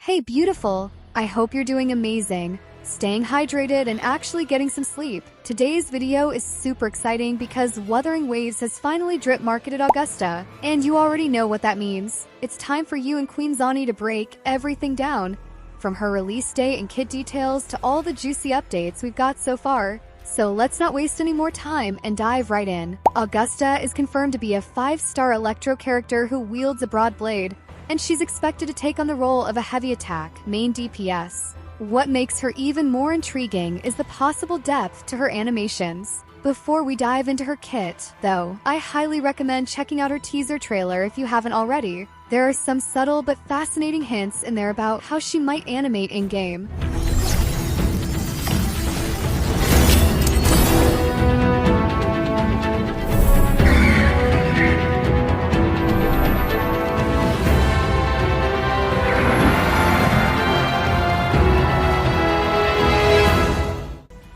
Hey beautiful, I hope you're doing amazing, staying hydrated and actually getting some sleep. Today's video is super exciting because Wuthering Waves has finally drip marketed Augusta, and you already know what that means. It's time for you and Queen Zani to break everything down, from her release date and kit details to all the juicy updates we've got so far. So let's not waste any more time and dive right in. Augusta is confirmed to be a 5-star Electro character who wields a broad blade, and she's expected to take on the role of a heavy attack, main DPS. What makes her even more intriguing is the possible depth to her animations. Before we dive into her kit, though, I highly recommend checking out her teaser trailer if you haven't already. There are some subtle but fascinating hints in there about how she might animate in-game.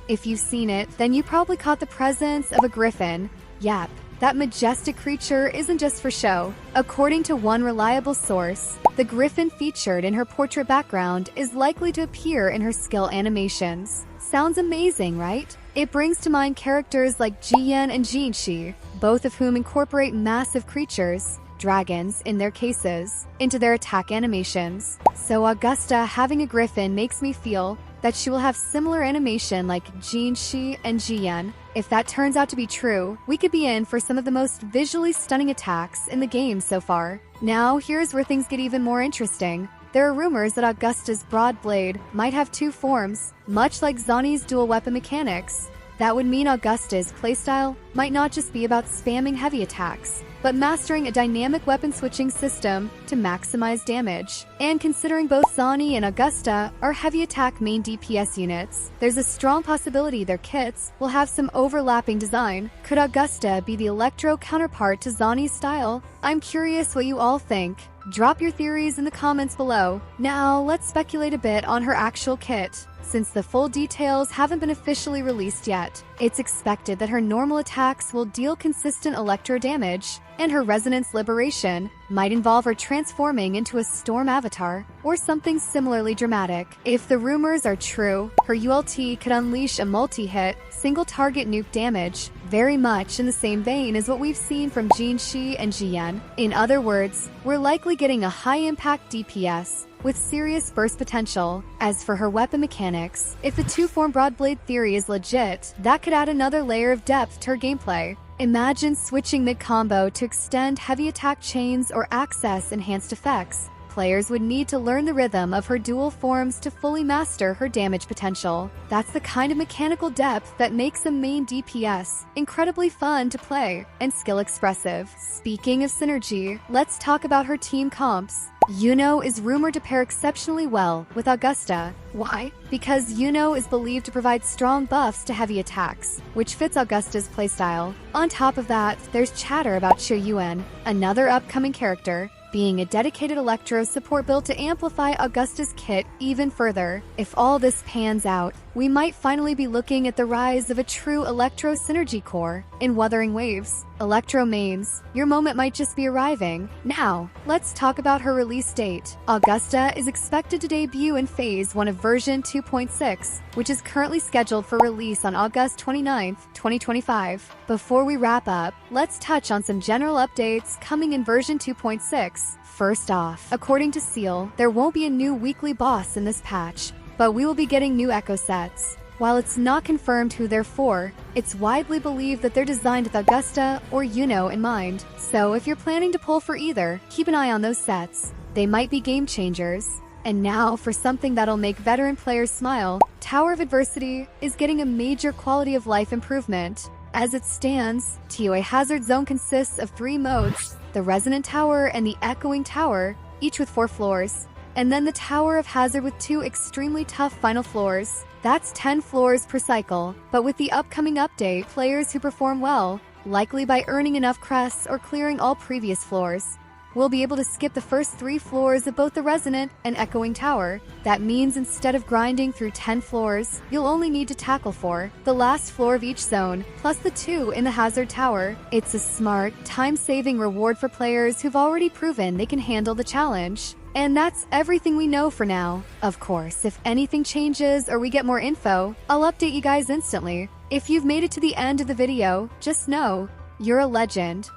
If you've seen it, then you probably caught the presence of a griffin. Yep, that majestic creature isn't just for show. According to one reliable source, the griffin featured in her portrait background is likely to appear in her skill animations. Sounds amazing, right? It brings to mind characters like Jiyan and Jinshi, both of whom incorporate massive creatures, dragons in their cases, into their attack animations. So Augusta having a griffin makes me feel that she will have similar animation like Jinshi and Jiyan. If that turns out to be true, we could be in for some of the most visually stunning attacks in the game so far. Now, here's where things get even more interesting. There are rumors that Augusta's broad blade might have 2 forms, much like Zani's dual weapon mechanics. That would mean Augusta's playstyle might not just be about spamming heavy attacks, but mastering a dynamic weapon switching system to maximize damage. And considering both Zani and Augusta are heavy attack main DPS units, there's a strong possibility their kits will have some overlapping design. Could Augusta be the Electro counterpart to Zani's style? I'm curious what you all think. Drop your theories in the comments below. Now, let's speculate a bit on her actual kit. Since the full details haven't been officially released yet, it's expected that her normal attacks will deal consistent electro damage, and her resonance liberation might involve her transforming into a storm avatar, or something similarly dramatic. If the rumors are true, her ULT could unleash a multi-hit, single-target nuke damage, very much in the same vein as what we've seen from Jinshi and Jiyan. In other words, we're likely getting a high-impact DPS with serious burst potential. As for her weapon mechanics, if the 2-form broadblade theory is legit, that could add another layer of depth to her gameplay. Imagine switching mid-combo to extend heavy attack chains or access enhanced effects. Players would need to learn the rhythm of her dual forms to fully master her damage potential. That's the kind of mechanical depth that makes a main DPS incredibly fun to play and skill expressive. Speaking of synergy, let's talk about her team comps. Yuno is rumored to pair exceptionally well with Augusta. Why? Because Yuno is believed to provide strong buffs to heavy attacks, which fits Augusta's playstyle. On top of that, there's chatter about Yuen, another upcoming character, being a dedicated Electro support build to amplify Augusta's kit even further. If all this pans out, we might finally be looking at the rise of a true Electro synergy core in Wuthering Waves. Electro mains, your moment might just be arriving. Now, let's talk about her release date. Augusta is expected to debut in Phase 1 of version 2.6, which is currently scheduled for release on August 29th, 2025. Before we wrap up, let's touch on some general updates coming in version 2.6. First off, according to Seal, there won't be a new weekly boss in this patch, but we will be getting new echo sets. While it's not confirmed who they're for, it's widely believed that they're designed with Augusta or Yuno in mind. So if you're planning to pull for either, keep an eye on those sets. They might be game changers. And now for something that'll make veteran players smile, Tower of Adversity is getting a major quality of life improvement. As it stands, TOA Hazard Zone consists of 3 modes: the Resonant Tower and the Echoing Tower, each with 4 floors. And then the Tower of Hazard with 2 extremely tough final floors. That's 10 floors per cycle, but with the upcoming update, players who perform well, likely by earning enough crests or clearing all previous floors, will be able to skip the first 3 floors of both the Resonant and Echoing Tower. That means instead of grinding through 10 floors, you'll only need to tackle 4, the last floor of each zone, plus the 2 in the Hazard Tower. It's a smart, time-saving reward for players who've already proven they can handle the challenge. And that's everything we know for now. Of course, if anything changes or we get more info, I'll update you guys instantly. If you've made it to the end of the video, just know, you're a legend.